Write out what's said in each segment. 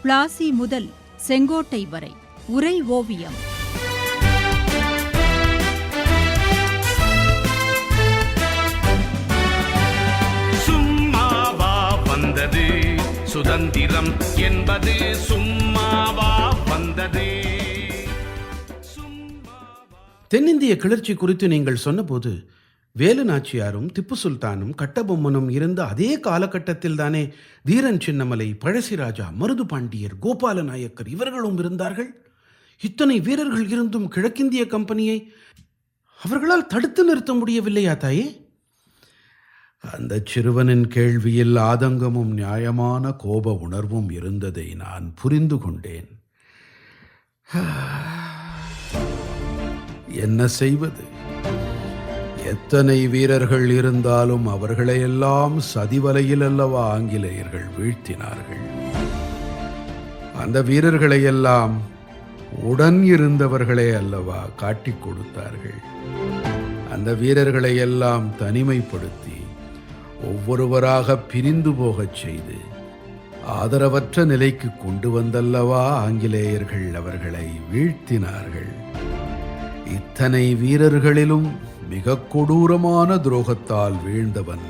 பிளாசி முதல் செங்கோட்டை வரை உரை ஓவியம். சும்மாவா வந்தது சுதந்திரம் என்பது, சும்மாவா வந்தது. தென்னிந்திய கிளர்ச்சி குறித்து நீங்கள் சொன்னபோது வேலு நாச்சியாரும் திப்பு சுல்தானும் கட்டபொம்மனும் இருந்த அதே காலகட்டத்தில் தானே தீரன் சின்னமலை, பழசிராஜா, மருது பாண்டியர், கோபால நாயக்கர் இவர்களும் இருந்தார்கள். இத்தனை வீரர்கள் இருந்தும் கிழக்கிந்திய கம்பெனியை அவர்களால் தடுத்து நிறுத்த முடியவில்லையா தாயே? அந்த சிறுவனின் கேள்வியில் ஆதங்கமும் நியாயமான கோப உணர்வும் இருந்ததை நான் புரிந்து கொண்டேன். என்ன செய்வது? எத்தனை வீரர்கள் இருந்தாலும் அவர்களையெல்லாம் சதிவலையில் அல்லவா ஆங்கிலேயர்கள் வீழ்த்தினார்கள். அந்த வீரர்களையெல்லாம் உடன் இருந்தவர்களே அல்லவா காட்டிக் கொடுத்தார்கள். அந்த வீரர்களையெல்லாம் தனிமைப்படுத்தி ஒவ்வொருவராக பிரிந்து போகச் செய்து ஆதரவற்ற நிலைக்கு கொண்டு வந்தல்லவா ஆங்கிலேயர்கள் அவர்களை வீழ்த்தினார்கள். இத்தனை வீரர்களிலும் மிக கொடூரமான துரோகத்தால் வீழ்ந்தவன்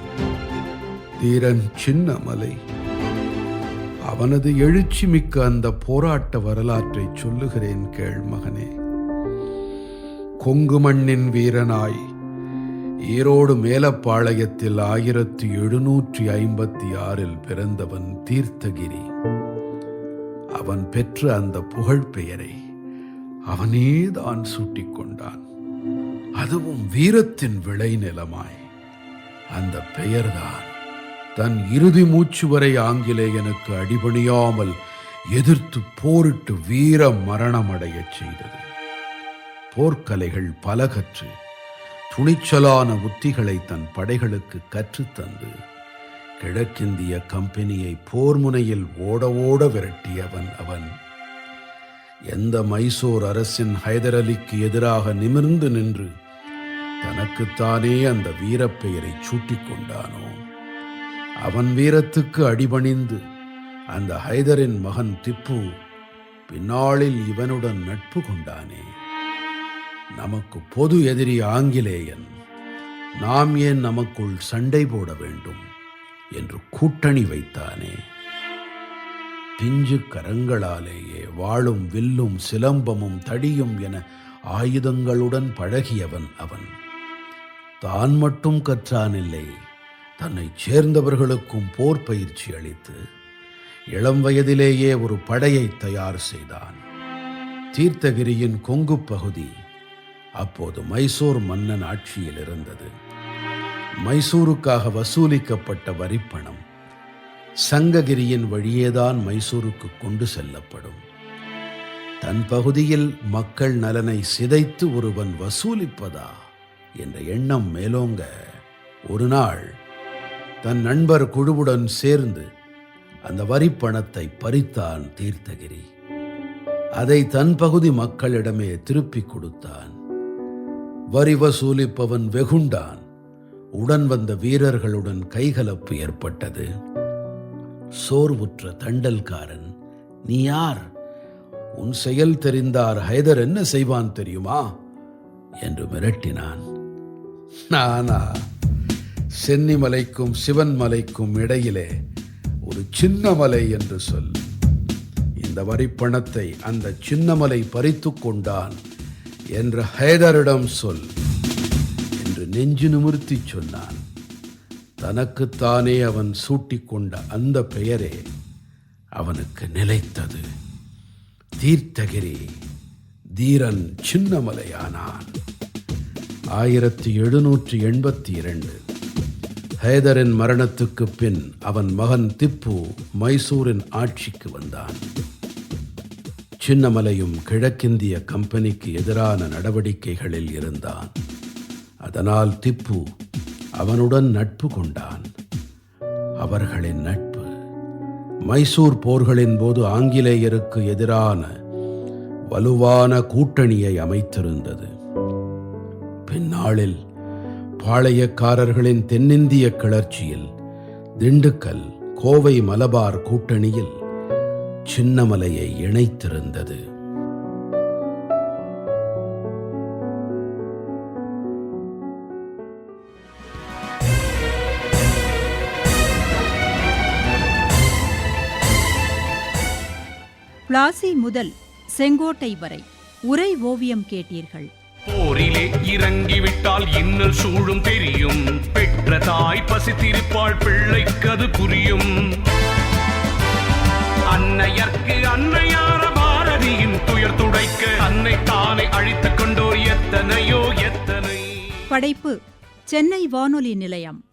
தீரன் சின்னமலை. அவனது எழுச்சி மிக்க அந்த போராட்ட வரலாற்றை சொல்லுகிறேன் கேள் மகனே. கொங்கு மண்ணின் வீரனாய் ஈரோடு மேலப்பாளையத்தில் 1756 பிறந்தவன் தீர்த்தகிரி. அவன் பெற்ற அந்த புகழ் பெயரை அவனேதான் சூட்டிக் கொண்டான். அதுவும் வீரத்தின் விளைநிலமாய். அந்த பெயர்தான் தன் இறுதி மூச்சு வரை ஆங்கிலேயனுக்கு அடிபணியாமல் எதிர்த்து போரிட்டு வீர மரணமடையச் செய்தது. போர்க்கலைகள் பல கற்று துணிச்சலான உத்திகளை தன் படைகளுக்கு கற்றுத்தந்து கிழக்கிந்திய கம்பெனியை போர் முனையில் ஓட ஓட விரட்டியவன் அவன். எந்த மைசூர் அரசின் ஹைதர் அலிக்கு எதிராக நிமிர்ந்து நின்று தனக்குத்தானே அந்த வீரப்பெயரை சூட்டிக் கொண்டானோ, அவன் வீரத்துக்கு அடிபணிந்து அந்த ஹைதரின் மகன் திப்பு பின்னாளில் இவனுடன் நட்பு கொண்டானே. நமக்கு பொது எதிரி ஆங்கிலேயன், நாம் ஏன் நமக்குள் சண்டை போட வேண்டும் என்று கூட்டணி வைத்தானே. பிஞ்சு கரங்களாலேயே வாளும் வில்லும் சிலம்பமும் தடியும் என ஆயுதங்களுடன் பழகியவன் அவன். தான் மட்டும் கற்றானில்லை, தன்னை சேர்ந்தவர்களுக்கும் போர் பயிற்சி அளித்து இளம் வயதிலேயே ஒரு படையை தயார் செய்தான். தீர்த்தகிரியின் கொங்கு பகுதி அப்போது மைசூர் மன்னன் ஆட்சியில் இருந்தது. மைசூருக்காக வசூலிக்கப்பட்ட வரிப்பணம் சங்ககிரியின் வழியேதான் மைசூருக்கு கொண்டு செல்லப்படும். தன் பகுதியில் மக்கள் நலனை சிதைத்து ஒருவன் வசூலிப்பதா என்ற எண்ணம் மேலோங்க ஒரு நாள் தன் நண்பர் குழுவுடன் சேர்ந்து அந்த வரிப்பணத்தை பறித்தான் தீர்த்தகிரி. அதை தன் பகுதி மக்களிடமே திருப்பிக் கொடுத்தான். வரி வசூலிப்பவன் வெகுண்டான். உடன் வந்த வீரர்களுடன் கைகலப்பு ஏற்பட்டது. சோர்வுற்ற தண்டல்காரன், நீ யார்? உன் செயல் தெரிந்தார் ஹைதர் என்ன செய்வான் தெரியுமா என்று மிரட்டினான். நானா? சென்னிமலைக்கும் சிவன் மலைக்கும் இடையிலே ஒரு சின்ன மலை என்று சொல். இந்த வரிப்பணத்தை அந்த சின்னமலை பறித்து கொண்டான் என்று ஹைதரிடம் சொல் என்று நெஞ்சு நிமிர்த்தி சொன்னான். தனக்குத்தானே அவன் சூட்டிக்கொண்ட அந்த பெயரே அவனுக்கு நிலைத்தது. தீர்த்தகிரி தீரன் சின்னமலையானான். 1782 ஹைதரின் மரணத்துக்கு பின் அவன் மகன் திப்பு மைசூரின் ஆட்சிக்கு வந்தான். சின்னமலையும் கிழக்கிந்திய கம்பெனிக்கு எதிரான நடவடிக்கைகளில் இருந்தான். அதனால் திப்பு அவனுடன் நட்பு கொண்டான். அவர்களின் நட்பு மைசூர் போர்களின் போது ஆங்கிலேயருக்கு எதிரான வலுவான கூட்டணியை அமைத்திருந்தது. பின்னாளில் பாளையக்காரர்களின் தென்னிந்திய கிளர்ச்சியில் திண்டுக்கல், கோவை, மலபார் கூட்டணியில் சின்னமலையை இணைத்திருந்தது. பிளாசி முதல் செங்கோட்டை வரை உரை ஓவியம் கேட்டீர்கள். போரிலே இறங்கிவிட்டால் இன்னல் சூழும் தெரியும். பெற்ற தாய் பசித்திருப்பாள், பிள்ளைக்கது புரியும். அன்னையர்க்கு அன்னையார பாரதியின் துயர் துடைக்க அன்னை தானே அழித்துக் கொண்டோர் எத்தனையோ எத்தனை. படைப்பு சென்னை வானொலி நிலையம்.